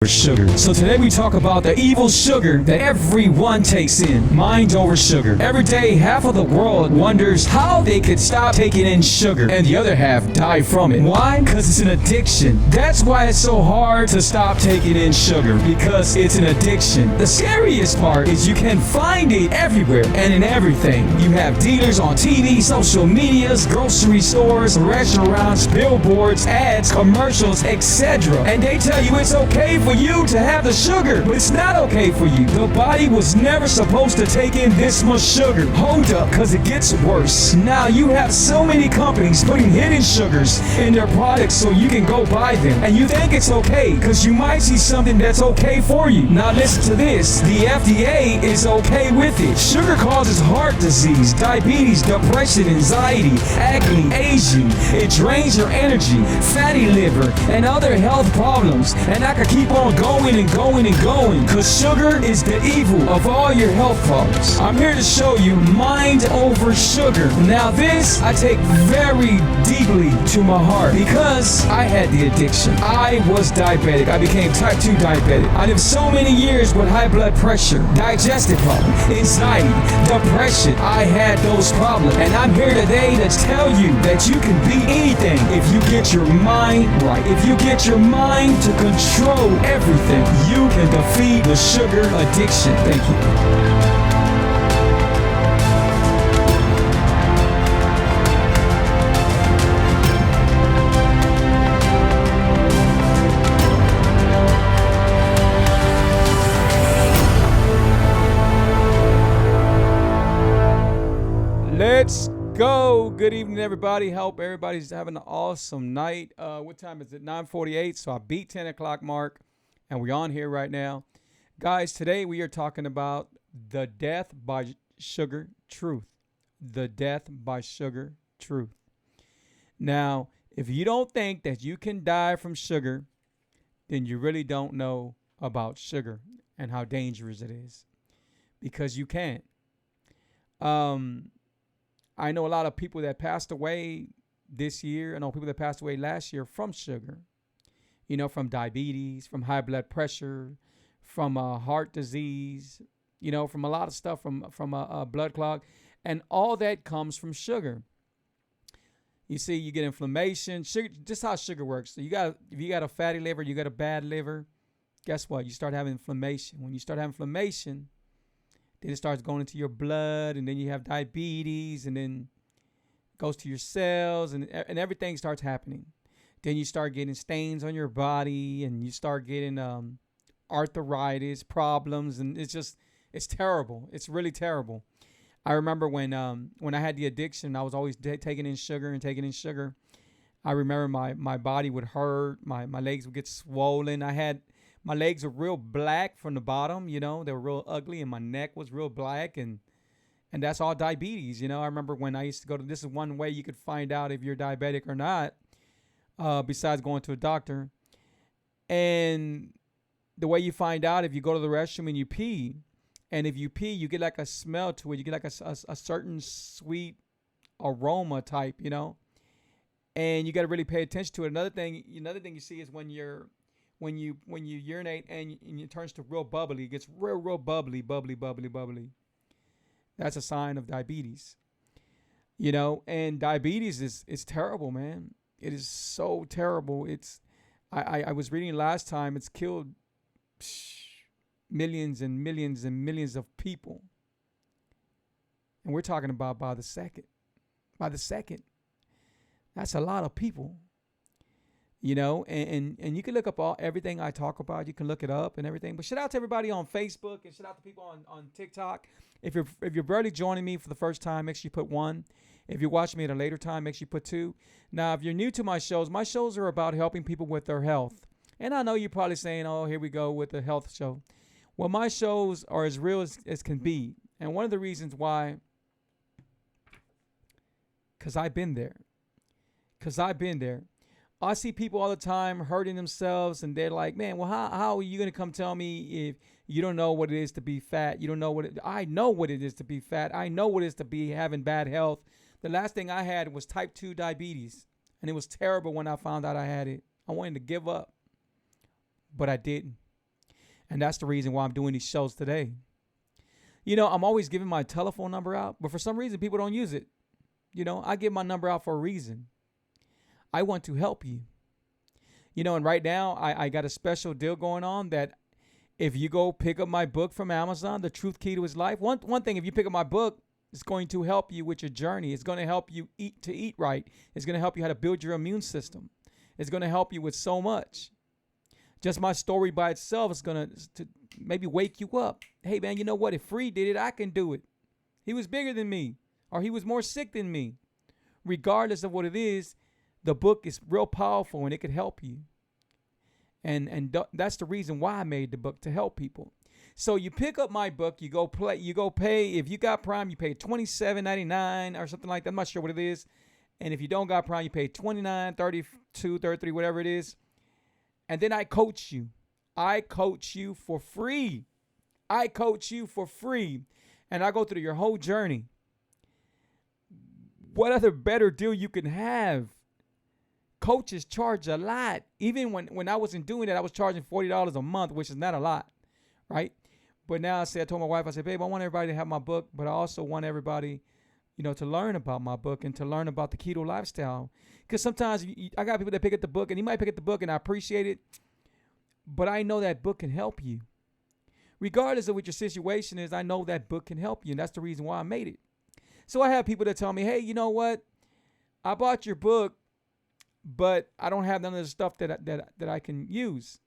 Sugar. So today we talk about the evil sugar that everyone takes in. Mind over sugar. Every day, half of the world wonders how they could stop taking in sugar, and the other half die from it. Why? Because it's an addiction. That's why it's so hard to stop taking in sugar, because it's an addiction. The scariest part is you can find it everywhere and in everything. You have dealers on TV, social medias, grocery stores, restaurants, billboards, ads, commercials, etc. And they tell you it's okay for you to have the sugar, but it's not okay for you. The body was never supposed to take in this much sugar. Hold up, because it gets worse. Now you have so many companies putting hidden sugars in their products so you can go buy them, and you think it's okay because you might see something that's okay for you. Now listen to this. The FDA is okay with it. Sugar causes heart disease, diabetes, depression, anxiety, acne, aging. It drains your energy, fatty liver, and other health problems. And I could keep on going and going and going, because sugar is the evil of all your health problems. I'm here to show you mind over sugar. Now this I take very deeply to my heart, because I had the addiction. I was diabetic. I became type 2 diabetic. I lived so many years with high blood pressure, digestive problem, anxiety, depression. I had those problems, and I'm here today to tell you that you can beat anything if you get your mind right. If you get your mind to control everything, you can defeat the sugar addiction. Thank you. Let's go. Good evening, everybody. Hope everybody's having an awesome night. What time is it? 9:48. So I beat 10 o'clock mark, and we're on here right now. Guys, today we are talking about the death by sugar truth. The death by sugar truth. Now, if you don't think that you can die from sugar, then you really don't know about sugar and how dangerous it is, because you can't. I know a lot of people that passed away this year. I know people that passed away last year from sugar, from diabetes, from high blood pressure, from heart disease, from a lot of stuff, from a blood clog. And all that comes from sugar. You see, you get inflammation. Sugar, just how sugar works. So if you got a fatty liver, you got a bad liver, guess what? You start having inflammation. When you start having inflammation, then it starts going into your blood, and then you have diabetes, and then it goes to your cells, and everything starts happening. Then you start getting stains on your body, and you start getting arthritis problems, and it's terrible. It's really terrible. I remember when I had the addiction, I was always taking in sugar. I remember my body would hurt, my legs would get swollen. My legs were real black from the bottom, they were real ugly, and my neck was real black, and that's all diabetes. I remember when I used to go to, this is one way you could find out if you're diabetic or not, besides going to a doctor. And the way you find out, if you go to the restroom and you pee, and if you pee, you get like a smell to it. You get like a certain sweet aroma type, and you got to really pay attention to it. Another thing you see is when you urinate and it turns to real bubbly, it gets real bubbly. That's a sign of diabetes. And diabetes is terrible, man. It is so terrible. I was reading last time, it's killed millions and millions and millions of people. And we're talking about by the second. That's a lot of people. And you can look up everything I talk about. You can look it up and everything. But shout out to everybody on Facebook, and shout out to people on TikTok. If you're barely joining me for the first time, make sure you put 1. If you're watching me at a later time, make sure you put 2. Now, if you're new to my shows are about helping people with their health. And I know you're probably saying, oh, here we go with the health show. Well, my shows are as real as can be. And one of the reasons why, because I've been there. I see people all the time hurting themselves, and they're like, man, well, how are you going to come tell me if you don't know what it is to be fat? You don't know I know what it is to be fat. I know what it is to be having bad health. The last thing I had was type 2 diabetes, and it was terrible when I found out I had it. I wanted to give up, but I didn't. And that's the reason why I'm doing these shows today. You know, I'm always giving my telephone number out, but for some reason, people don't use it. You know, I give my number out for a reason. I want to help you. You know, and right now, I got a special deal going on that if you go pick up my book from Amazon, The Truth Key to His Life, one thing, if you pick up my book, it's going to help you with your journey. It's going to help you eat right. It's going to help you how to build your immune system. It's going to help you with so much. Just my story by itself is going to maybe wake you up. Hey, man, you know what? If Free did it, I can do it. He was bigger than me, or he was more sick than me. Regardless of what it is, the book is real powerful and it could help you. And that's the reason why I made the book, to help people. So you pick up my book, you go pay. If you got Prime, you pay $27.99 or something like that. I'm not sure what it is. And if you don't got Prime, you pay $29, $32, $33, whatever it is. And then I coach you. I coach you for free. I coach you for free. And I go through your whole journey. What other better deal you can have? Coaches charge a lot. Even when I wasn't doing that, I was charging $40 a month, which is not a lot, right? But now I told my wife, I said, babe, I want everybody to have my book, but I also want everybody, you know, to learn about my book and to learn about the keto lifestyle. Because sometimes I got people that pick up the book, and you might pick up the book, and I appreciate it, but I know that book can help you. Regardless of what your situation is, I know that book can help you, and that's the reason why I made it. So I have people that tell me, hey, you know what? I bought your book, but I don't have none of the stuff that I can use.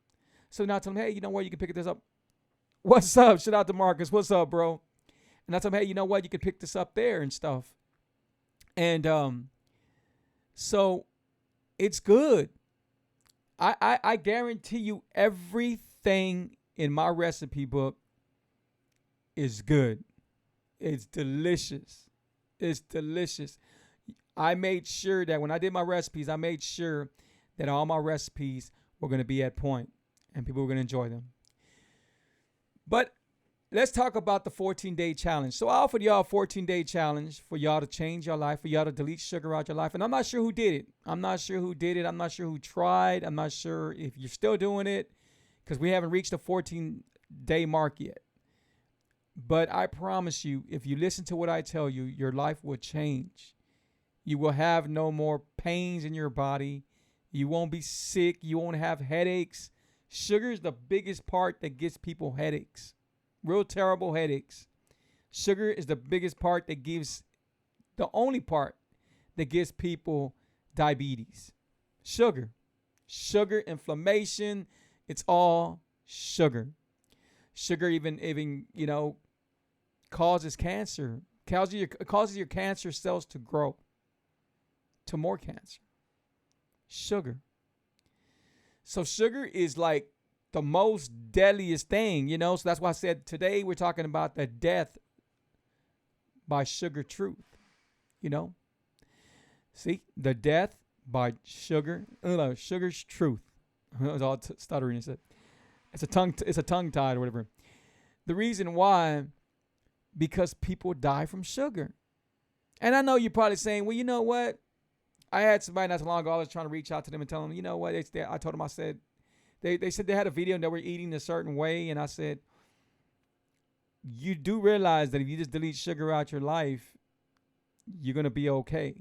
So now I tell them, hey, you know what? You can pick this up. What's up? Shout out to Marcus. What's up, bro? And I tell them, hey, you know what? You can pick this up there and stuff. And so it's good. I guarantee you everything in my recipe book is good. It's delicious. It's delicious. I made sure that when I did my recipes, I made sure that all my recipes were going to be at point and people were going to enjoy them. But let's talk about the 14-day challenge. So I offered y'all a 14-day challenge for y'all to change your life, for y'all to delete sugar out your life. And I'm not sure who did it. I'm not sure who tried. I'm not sure if you're still doing it, because we haven't reached the 14-day mark yet. But I promise you, if you listen to what I tell you, your life will change. You will have no more pains in your body. You won't be sick. You won't have headaches. Sugar is the biggest part that gives people headaches. Real terrible headaches. Sugar is the biggest part that gives, the only part that gives people diabetes. Sugar. Sugar, inflammation, it's all sugar. Sugar even you know, causes cancer. Causes your cancer cells to grow to more cancer. Sugar. So sugar is like the most deadliest thing, you know. So that's why I said today we're talking about the death by sugar truth, you know. See, the death by sugar's truth. I was all stuttering. It's a tongue tied or whatever. The reason why, because people die from sugar. And I know you're probably saying, well, you know what? I had somebody not so long ago, I was trying to reach out to them and tell them, you know what? I told them, I said, they said they had a video and they were eating a certain way. And I said, you do realize that if you just delete sugar out your life, you're going to be okay.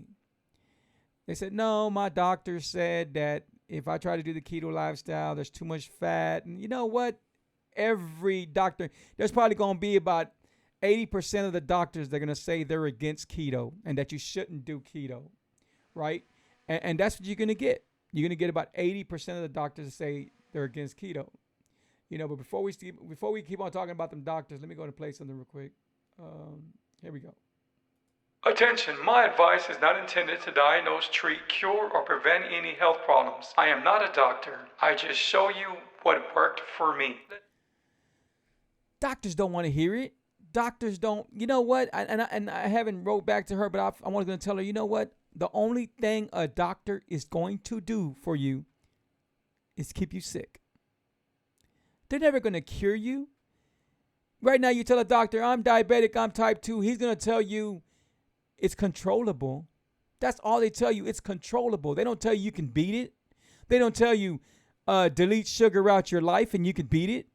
They said, no, my doctor said that if I try to do the keto lifestyle, there's too much fat. And you know what? Every doctor, there's probably going to be about 80% of the doctors that are going to say they're against keto and that you shouldn't do keto, right? And that's what you're going to get. You're going to get about 80% of the doctors that say they're against keto. You know, but before we keep on talking about them doctors, let me go and play something real quick. Here we go. Attention, my advice is not intended to diagnose, treat, cure, or prevent any health problems. I am not a doctor. I just show you what worked for me. Doctors don't want to hear it. Doctors don't, you know what? I haven't wrote back to her, but I was going to tell her, you know what? The only thing a doctor is going to do for you is keep you sick. They're never going to cure you. Right now, you tell a doctor, I'm diabetic, I'm type 2. He's going to tell you it's controllable. That's all they tell you. It's controllable. They don't tell you can beat it. They don't tell you delete sugar out your life and you can beat it.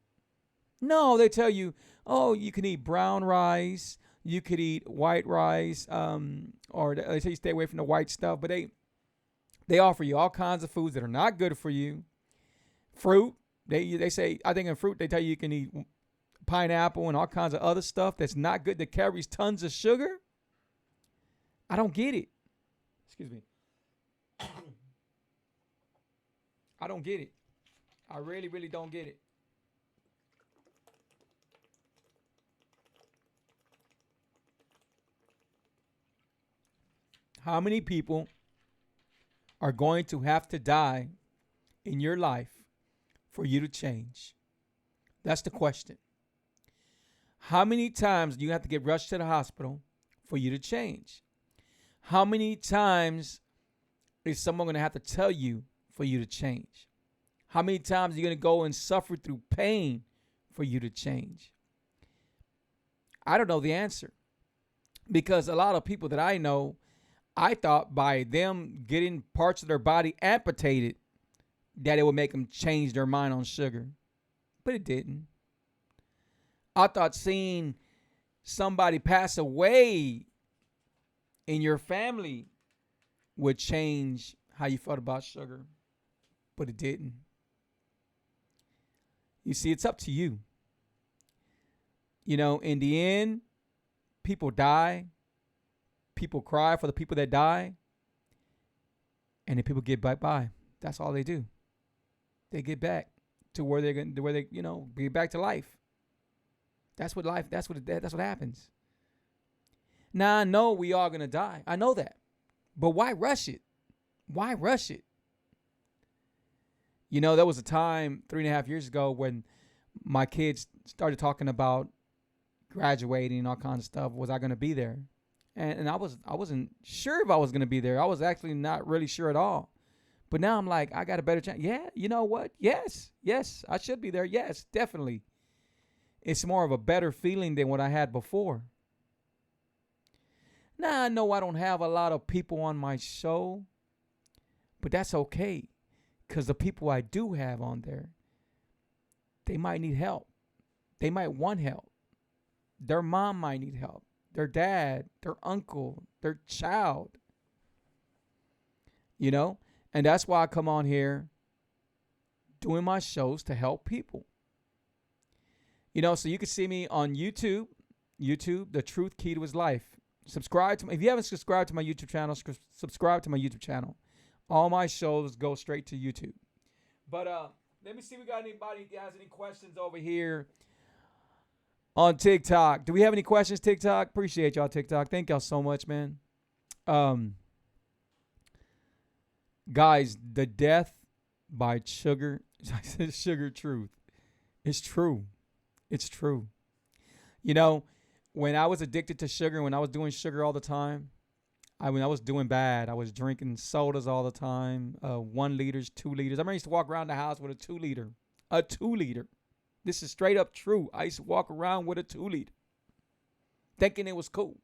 No, they tell you, oh, you can eat brown rice, you could eat white rice, or they say you stay away from the white stuff. But they offer you all kinds of foods that are not good for you. Fruit, they say, I think in fruit they tell you can eat pineapple and all kinds of other stuff that's not good, that carries tons of sugar. I don't get it. Excuse me. I don't get it. I really, really don't get it. How many people are going to have to die in your life for you to change? That's the question. How many times do you have to get rushed to the hospital for you to change? How many times is someone going to have to tell you for you to change? How many times are you going to go and suffer through pain for you to change? I don't know the answer, because a lot of people that I know, I thought by them getting parts of their body amputated that it would make them change their mind on sugar. But it didn't. I thought seeing somebody pass away in your family would change how you felt about sugar. But it didn't. You see, it's up to you. You know, in the end, people die. People cry for the people that die. And then people get back by. That's all they do. They get back to where they're going, to where they, get back to life. That's what happens. Now I know we are gonna die. I know that. But why rush it? Why rush it? There was a time 3.5 years ago when my kids started talking about graduating and all kinds of stuff. Was I gonna be there? And I wasn't sure if I was gonna be there. I was actually not really sure at all. But now I'm like, I got a better chance. Yeah, you know what? Yes, I should be there. Yes, definitely. It's more of a better feeling than what I had before. Now, I know I don't have a lot of people on my show, but that's okay, because the people I do have on there, they might need help. They might want help. Their mom might need help. Their dad, their uncle, their child. And that's why I come on here doing my shows to help people. So you can see me on YouTube, The Truth Key to His Life. Subscribe to me. If you haven't subscribed to my YouTube channel, subscribe to my YouTube channel. All my shows go straight to YouTube. But let me see if we got anybody that has any questions over here on TikTok. Do we have any questions, TikTok? Appreciate y'all, TikTok. Thank y'all so much, man. Guys, the death by sugar, sugar truth. It's true. It's true. When I was addicted to sugar, when I was doing sugar all the time, I was doing bad. I was drinking sodas all the time, 1 liters, 2 liters. I remember I used to walk around the house with a 2 liter. A 2 liter. This is straight up true. I used to walk around with a 2 liter, thinking it was cool,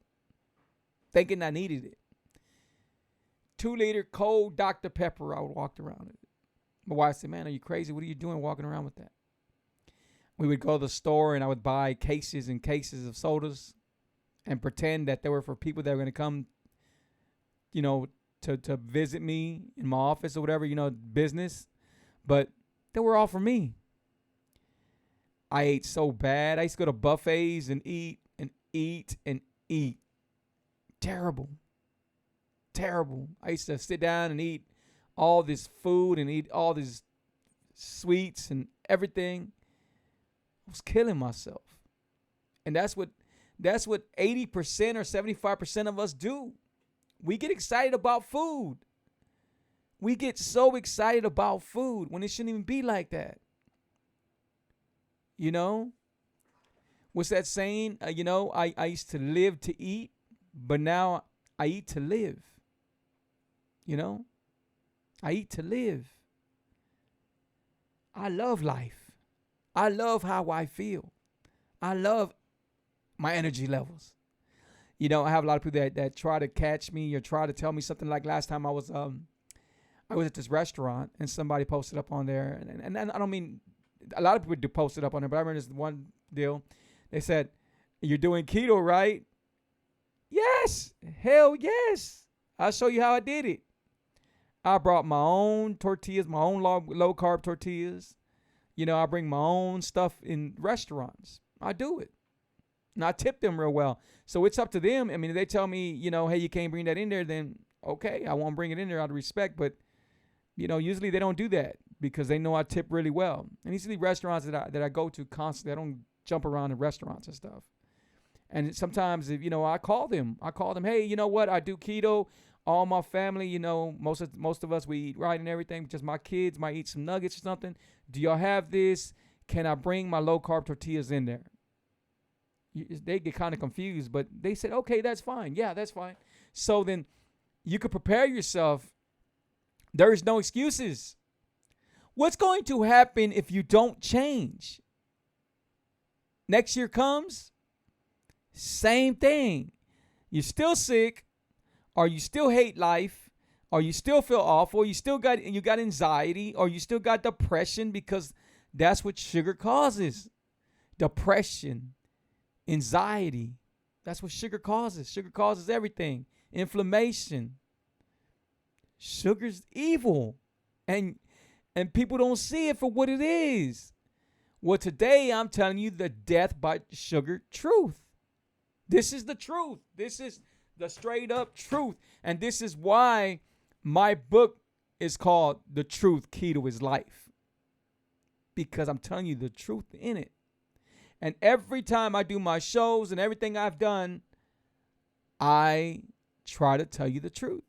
thinking I needed it. 2 liter cold Dr. Pepper, I would walk around it. My wife said, man, are you crazy? What are you doing walking around with that? We would go to the store and I would buy cases and cases of sodas and pretend that they were for people that were going to come, to visit me in my office or whatever, business. But they were all for me. I ate so bad. I used to go to buffets and eat and eat and eat. Terrible. Terrible. I used to sit down and eat all this food and eat all these sweets and everything. I was killing myself. And that's what 80% or 75% of us do. We get excited about food. We get so excited about food when it shouldn't even be like that. What's that saying? I used to live to eat, but now I eat to live. I eat to live. I love life. I love how I feel. I love my energy levels. I have a lot of people that try to catch me or try to tell me something. Like last time I was at this restaurant and somebody posted up on there, and I don't mean a lot of people do post it up on there, but I remember this one deal. They said, "You're doing keto, right?" Yes, hell yes. I'll show you how I did it. I brought my own tortillas, my own low carb tortillas. I bring my own stuff in restaurants. I do it. And I tip them real well. So it's up to them. I mean, if they tell me, hey, you can't bring that in there, then okay, I won't bring it in there out of respect. But, usually they don't do that because they know I tip really well. And usually restaurants that I go to constantly, I don't jump around in restaurants and stuff. And sometimes, if I call them, hey, you know what? I do keto. All my family, most of us, we eat right and everything. Just my kids might eat some nuggets or something. Do y'all have this? Can I bring my low carb tortillas in there? They get kind of confused, but they said, okay, that's fine. Yeah, that's fine. So then you could prepare yourself. There is no excuses. What's going to happen if you don't change? Next year comes, same thing. You're still sick, or you still hate life, or you still feel awful, or you got anxiety, or you still got depression, because that's what sugar causes. Depression, anxiety. That's what sugar causes. Sugar causes everything. Inflammation. Sugar's evil. And people don't see it for what it is. Well, today I'm telling you the death by sugar truth. This is the truth. This is the straight up truth. And this is why my book is called The Truth, Keto is Life. Because I'm telling you the truth in it. And every time I do my shows and everything I've done, I try to tell you the truth.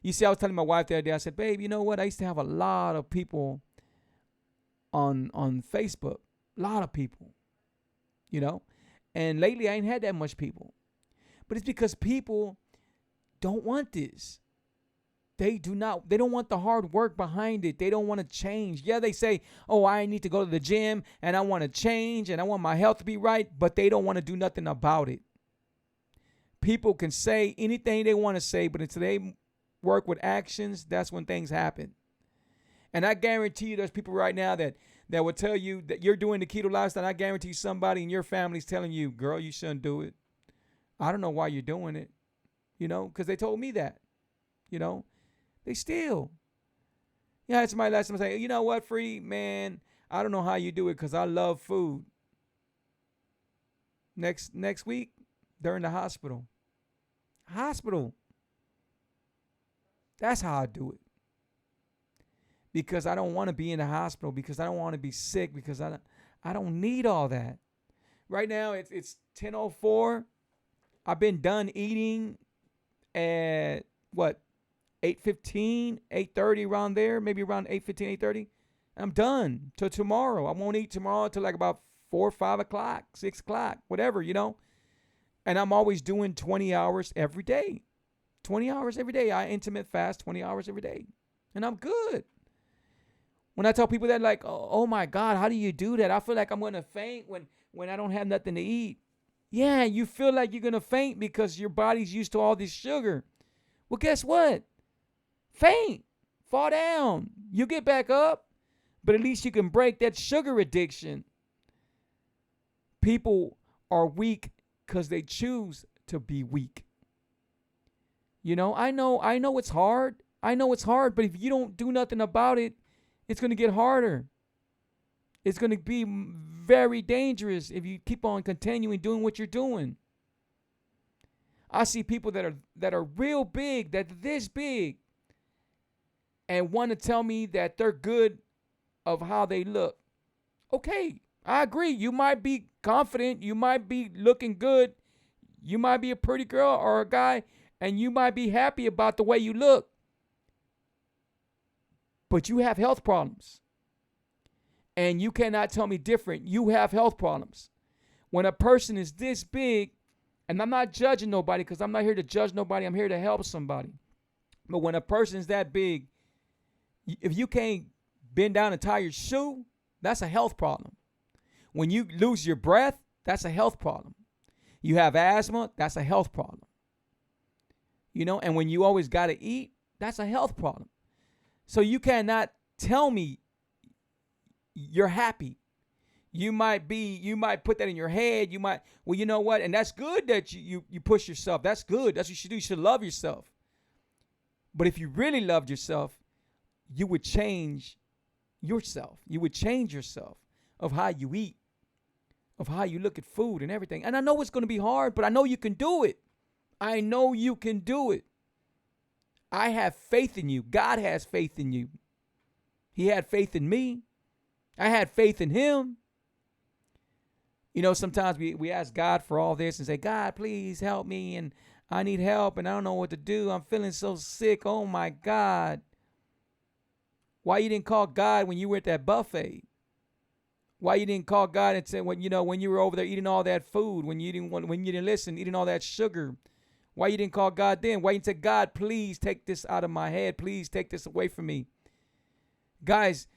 You see, I was telling my wife the other day, I said, babe, you know what? I used to have a lot of people on Facebook. A lot of people, And lately I ain't had that much people. But it's because people don't want this. They don't want the hard work behind it. They don't want to change. Yeah, they say, oh, I need to go to the gym and I want to change and I want my health to be right, but they don't want to do nothing about it. People can say anything they want to say, but until they work with actions, that's when things happen. And I guarantee you there's people right now that will tell you that you're doing the keto lifestyle. I guarantee somebody in your family's telling you, girl, you shouldn't do it. I don't know why you're doing it, because they told me that, They still. Yeah, I had somebody last time say, you know what, Free, man, I don't know how you do it because I love food. Next week, they're in the hospital. That's how I do it. Because I don't want to be in the hospital, because I don't want to be sick, because I don't need all that. Right now, it's 10:04. I've been done eating at, 8:15, 8:30, around there, maybe around 8:15, 8:30. I'm done till tomorrow. I won't eat tomorrow until like about 4 or 5 o'clock, 6 o'clock, whatever, And I'm always doing 20 hours every day. 20 hours every day. I intermittent fast 20 hours every day. And I'm good. When I tell people that, like, oh my God, how do you do that? I feel like I'm going to faint when I don't have nothing to eat. Yeah, you feel like you're going to faint because your body's used to all this sugar. Well, guess what? Faint. Fall down. You get back up, but at least you can break that sugar addiction. People are weak because they choose to be weak. I know it's hard. But if you don't do nothing about it, it's going to get harder. It's going to be very dangerous if you keep on continuing doing what you're doing. I see people that are real big, that are this big, and want to tell me that they're good of how they look. Okay, I agree. You might be confident. You might be looking good. You might be a pretty girl or a guy, and you might be happy about the way you look. But you have health problems. And you cannot tell me different. You have health problems. When a person is this big, and I'm not judging nobody because I'm not here to judge nobody. I'm here to help somebody. But when a person is that big, if you can't bend down and tie your shoe, that's a health problem. When you lose your breath, that's a health problem. You have asthma, that's a health problem. And when you always got to eat, that's a health problem. So you cannot tell me you're happy. You might put that in your head. Well, you know what? And that's good that you push yourself. That's good. That's what you should do. You should love yourself. But if you really loved yourself, you would change yourself. You would change yourself of how you eat, of how you look at food and everything. And I know it's going to be hard, but I know you can do it. I know you can do it. I have faith in you. God has faith in you. He had faith in me. I had faith in him. You know, sometimes we ask God for all this and say, God, please help me. And I need help and I don't know what to do. I'm feeling so sick. Oh, my God. Why you didn't call God when you were at that buffet? Why you didn't call God and say, when you were over there eating all that food, when you didn't listen, eating all that sugar? Why you didn't call God then? Why you didn't say, God, please take this out of my head. Please take this away from me. Guys,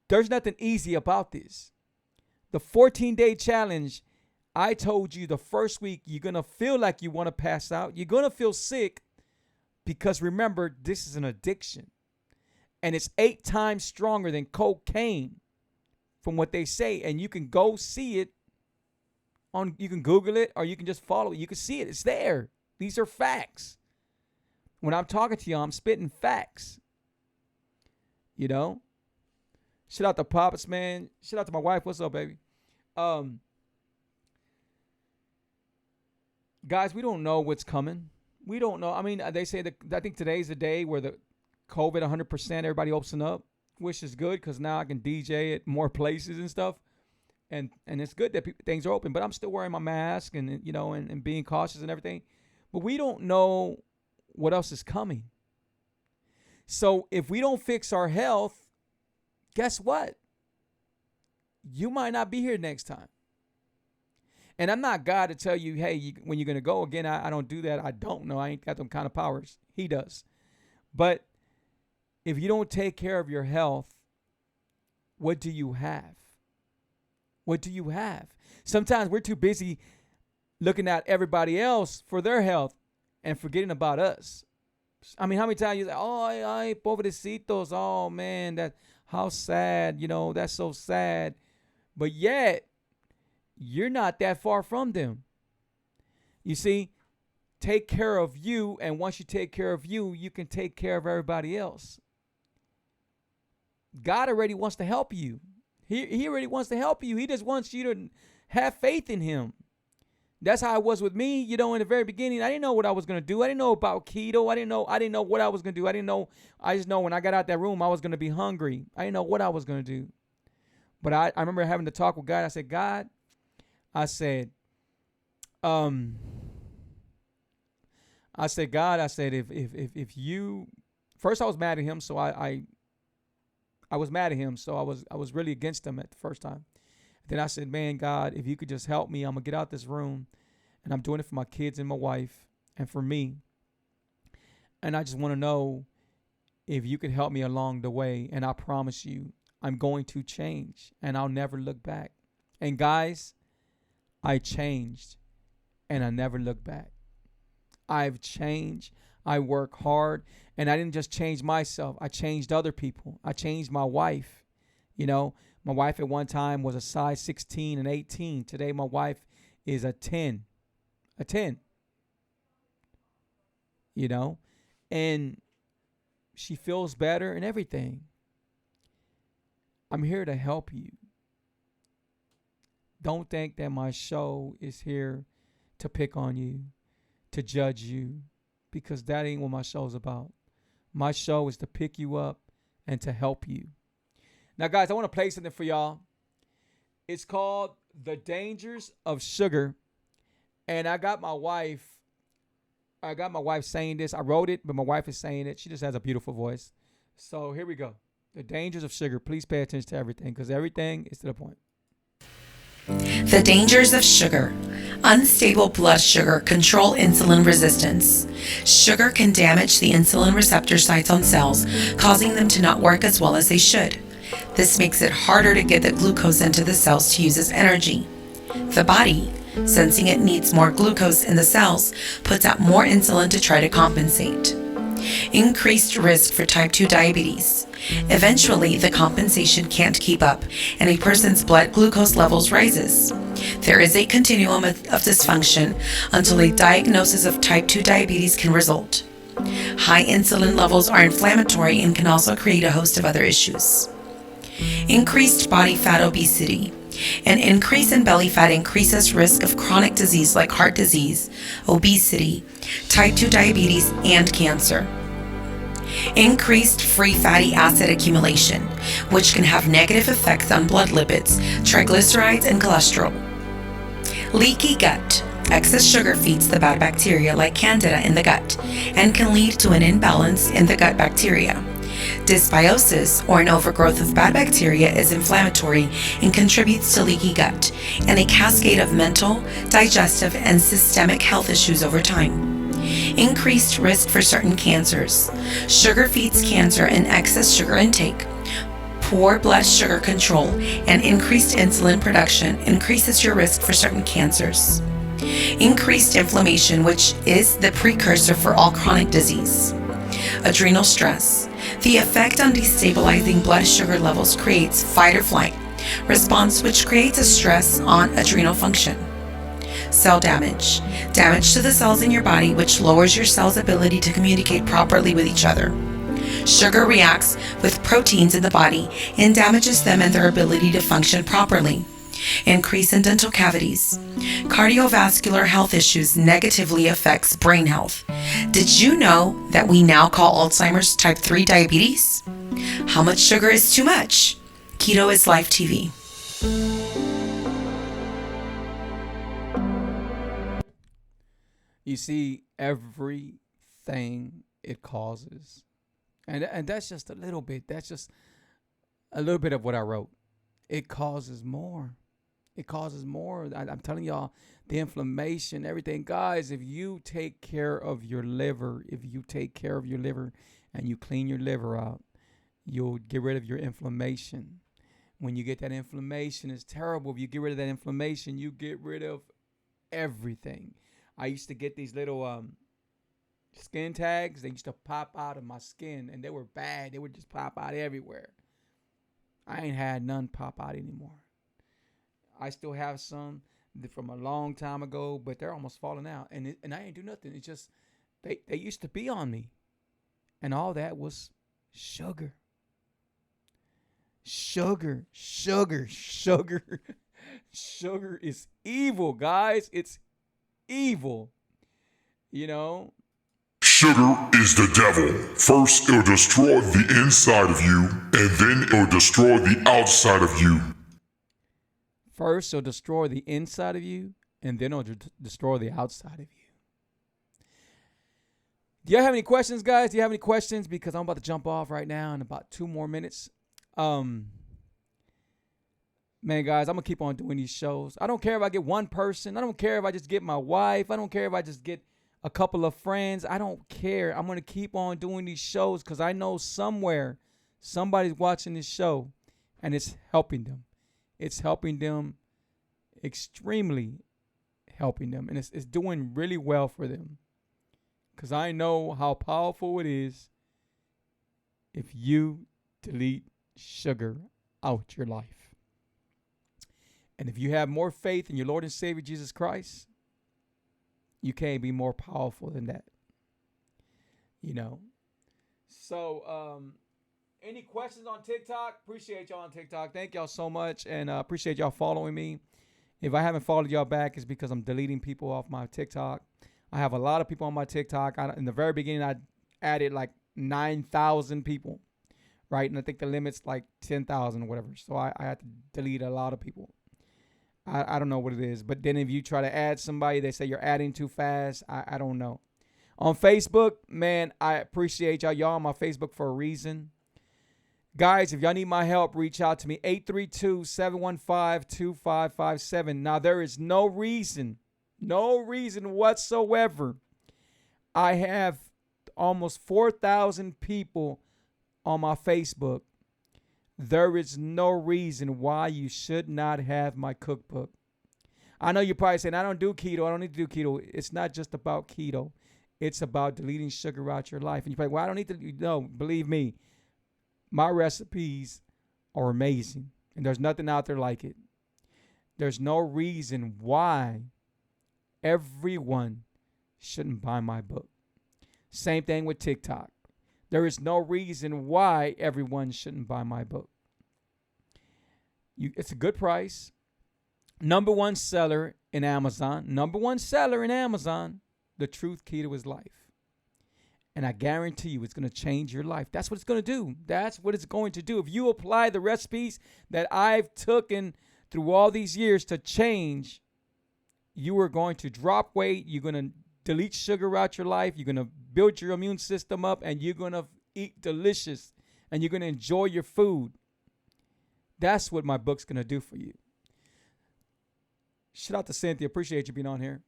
there's nothing easy about this. The 14-day challenge, I told you the first week you're going to feel like you want to pass out. You're going to feel sick because remember, this is an addiction. And it's 8 times stronger than cocaine from what they say. And you can go see it you can Google it or you can just follow it. You can see it. It's there. These are facts. When I'm talking to you, I'm spitting facts. You know? Shout out to Pops, man. Shout out to my wife. What's up, baby? Guys, we don't know what's coming. We don't know. I mean, they say that I think today's the day where the COVID 100%, everybody opens up, which is good because now I can DJ at more places and stuff. And it's good that things are open, but I'm still wearing my mask and being cautious and everything. But we don't know what else is coming. So if we don't fix our health, guess what? You might not be here next time. And I'm not God to tell you, hey, when you're going to go again. I don't do that. I don't know. I ain't got them kind of powers. He does. But if you don't take care of your health, what do you have? What do you have? Sometimes we're too busy looking at everybody else for their health and forgetting about us. I mean, how many times you say, oh, ay, pobrecitos, oh, man, how sad, that's so sad. But yet, you're not that far from them. You see, take care of you, and once you take care of you, you can take care of everybody else. God already wants to help you. He already wants to help you. He just wants you to have faith in him. That's how it was with me, in the very beginning. I didn't know what I was going to do. I didn't know about keto. I didn't know what I was going to do. I just know when I got out that room, I was going to be hungry. I didn't know what I was going to do. But I remember having to talk with God. I said, God, if you, first I was mad at him. So I was mad at him. So I was really against him at the first time. Then I said, man, God, if you could just help me, I'm going to get out this room. And I'm doing it for my kids and my wife and for me. And I just want to know if you could help me along the way. And I promise you, I'm going to change and I'll never look back. And guys, I changed and I never looked back. I've changed. I work hard. And I didn't just change myself. I changed other people. I changed my wife. My wife at one time was a size 16 and 18. Today, my wife is a 10. A 10. And she feels better and everything. I'm here to help you. Don't think that my show is here to pick on you, to judge you, because that ain't what my show's about. My show is to pick you up and to help you. Now, guys, I want to play something for y'all. It's called The Dangers of Sugar. And I got my wife saying this. I wrote it, but my wife is saying it. She just has a beautiful voice. So here we go. The Dangers of Sugar. Please pay attention to everything because everything is to the point. The dangers of sugar. Unstable blood sugar control insulin resistance. Sugar can damage the insulin receptor sites on cells, causing them to not work as well as they should. This makes it harder to get the glucose into the cells to use as energy. The body, sensing it needs more glucose in the cells, puts out more insulin to try to compensate. Increased risk for type 2 diabetes. Eventually, the compensation can't keep up, and a person's blood glucose levels rises. There is a continuum of dysfunction until a diagnosis of type 2 diabetes can result. High insulin levels are inflammatory and can also create a host of other issues. Increased body fat obesity. An increase in belly fat increases risk of chronic disease like heart disease, obesity, type 2 diabetes, and cancer. Increased free fatty acid accumulation, which can have negative effects on blood lipids, triglycerides, and cholesterol. Leaky gut. Excess sugar feeds the bad bacteria like Candida in the gut and can lead to an imbalance in the gut bacteria. Dysbiosis, or an overgrowth of bad bacteria, is inflammatory and contributes to leaky gut and a cascade of mental, digestive, and systemic health issues over time. Increased risk for certain cancers. Sugar feeds cancer and excess sugar intake. Poor blood sugar control and increased insulin production increases your risk for certain cancers. Increased inflammation, which is the precursor for all chronic disease. Adrenal stress. The effect on destabilizing blood sugar levels creates fight or flight response, which creates a stress on adrenal function. Cell damage. Damage to the cells in your body, which lowers your cell's ability to communicate properly with each other. Sugar reacts with proteins in the body and damages them and their ability to function properly. Increase in dental cavities. Cardiovascular health issues negatively affects brain health. Did you know that we now call Alzheimer's type 3 diabetes? How much sugar is too much? Keto is Life TV. You see, everything it causes. And that's just a little bit. That's just a little bit of what I wrote. It causes more. It causes more. I'm telling y'all, the inflammation, everything. Guys, if you take care of your liver, and you clean your liver out, you'll get rid of your inflammation. When you get that inflammation, it's terrible. If you get rid of that inflammation, you get rid of everything. I used to get these little skin tags. They used to pop out of my skin, and they were bad. They would just pop out everywhere. I ain't had none pop out anymore. I still have some from a long time ago, but they're almost falling out. And I ain't do nothing. It's just they used to be on me. And all that was sugar. Sugar. Sugar is evil, guys. It's evil. You know? Sugar is the devil. First, it'll destroy the inside of you, and then it'll destroy the outside of you. First, it'll destroy the inside of you, and then it'll destroy the outside of you. Do y'all have any questions, guys? Do you have any questions? Because I'm about to jump off right now in about 2 more minutes. Man, guys, I'm going to keep on doing these shows. I don't care if I get one person. I don't care if I just get my wife. I don't care if I just get a couple of friends. I don't care. I'm going to keep on doing these shows because I know somewhere somebody's watching this show and it's helping them. It's helping them, extremely helping them. And it's doing really well for them. Because I know how powerful it is if you delete sugar out your life. And if you have more faith in your Lord and Savior Jesus Christ, you can't be more powerful than that. You know. So, any questions on TikTok? Appreciate y'all on TikTok. Thank y'all so much. And appreciate y'all following me. If I haven't followed y'all back, it's because I'm deleting people off my TikTok. I have a lot of people on my TikTok. In the very beginning, I added like 9,000 people. Right? And I think the limit's like 10,000 or whatever. So I had to delete a lot of people. I don't know what it is. But then if you try to add somebody, they say you're adding too fast. I don't know. On Facebook, man, I appreciate y'all. Y'all on my Facebook for a reason. Guys, if y'all need my help, reach out to me. 832-715-2557. Now, there is no reason whatsoever. I have almost 4,000 people on my Facebook. There is no reason why you should not have my cookbook. I know you're probably saying, I don't do keto. I don't need to do keto. It's not just about keto. It's about deleting sugar out your life. And you say, well, I don't need to. No, believe me, my recipes are amazing. And there's nothing out there like it. There's no reason why everyone shouldn't buy my book. Same thing with TikTok. There is no reason why everyone shouldn't buy my book. It's a good price. Number one seller in Amazon. Number one seller in Amazon. The Truth Key to His Life. And I guarantee you it's going to change your life. That's what it's going to do. That's what it's going to do. If you apply the recipes that I've taken through all these years to change, you are going to drop weight. You're going to delete sugar out your life. You're going to build your immune system up, and you're going to eat delicious, and you're going to enjoy your food. That's what my book's going to do for you. Shout out to Cynthia. Appreciate you being on here.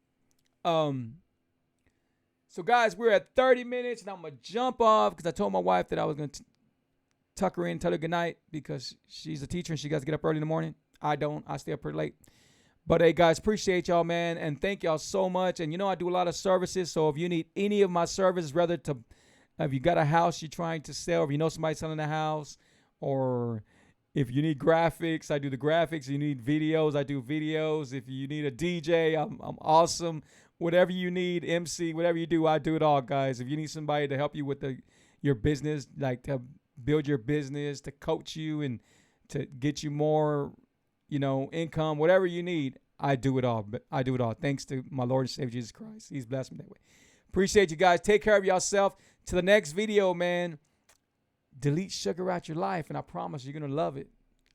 So, guys, we're at 30 minutes, and I'm going to jump off because I told my wife that I was going to tuck her in, tell her good night because she's a teacher and she got to get up early in the morning. I don't. I stay up pretty late. But, hey, guys, appreciate y'all, man, and thank y'all so much. And, I do a lot of services, so if you need any of my services, if you got a house you're trying to sell, or if you know somebody selling a house, or if you need graphics, I do the graphics. If you need videos, I do videos. If you need a DJ, I'm awesome. Whatever you need, MC, whatever you do, I do it all, guys. If you need somebody to help you with your business, like to build your business, to coach you and to get you more, income, whatever you need, I do it all. I do it all. Thanks to my Lord and Savior Jesus Christ. He's blessed me that way. Appreciate you guys. Take care of yourself. To the next video, man. Delete sugar out your life, and I promise you're going to love it.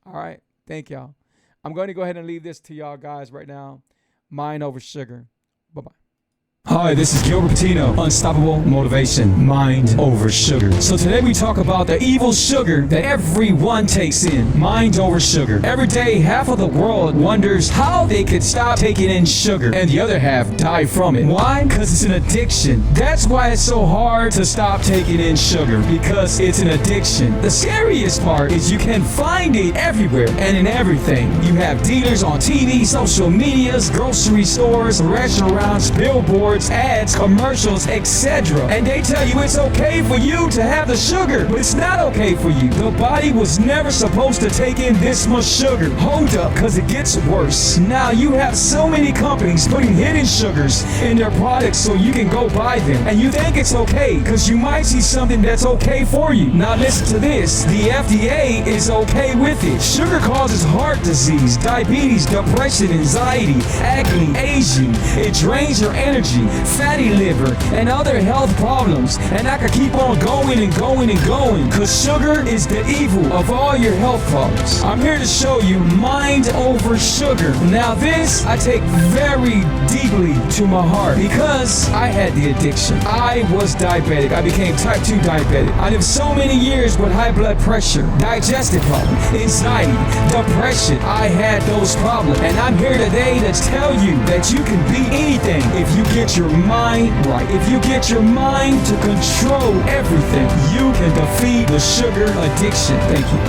All right? Thank y'all. I'm going to go ahead and leave this to y'all guys right now. Mind over sugar. Bye-bye. Hi, this is Gilbert Patino. Unstoppable motivation, mind over sugar. So today we talk about the evil sugar that everyone takes in. Mind over sugar. Every day, half of the world wonders how they could stop taking in sugar, and the other half die from it. Why? Because it's an addiction. That's why it's so hard to stop taking in sugar, because it's an addiction. The scariest part is you can find it everywhere and in everything. You have dealers on TV, social medias, grocery stores, restaurants, billboards, ads, commercials, etc. And they tell you it's okay for you to have the sugar, but it's not okay for you. The body was never supposed to take in this much sugar. Hold up, because it gets worse. Now you have so many companies putting hidden sugars in their products so you can go buy them. And you think it's okay, because you might see something that's okay for you. Now listen to this. The FDA is okay with it. Sugar causes heart disease, diabetes, depression, anxiety, acne, aging. It drains your energy, fatty liver, and other health problems. And I could keep on going and going and going, because sugar is the evil of all your health problems. I'm here to show you mind over sugar. Now this I take very deeply to my heart, because I had the addiction. I was diabetic. I became type 2 diabetic. I lived so many years with high blood pressure, digestive problem, anxiety, depression. I had those problems, and I'm here today to tell you that you can beat anything if you get your mind right. If you get your mind to control everything, you can defeat the sugar addiction. Thank you.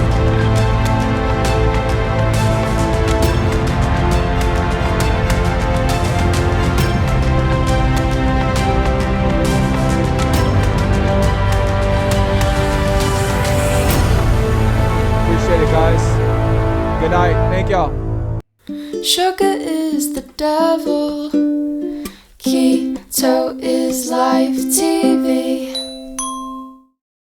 Good night. Thank y'all. Sugar is the devil. Keto is life TV.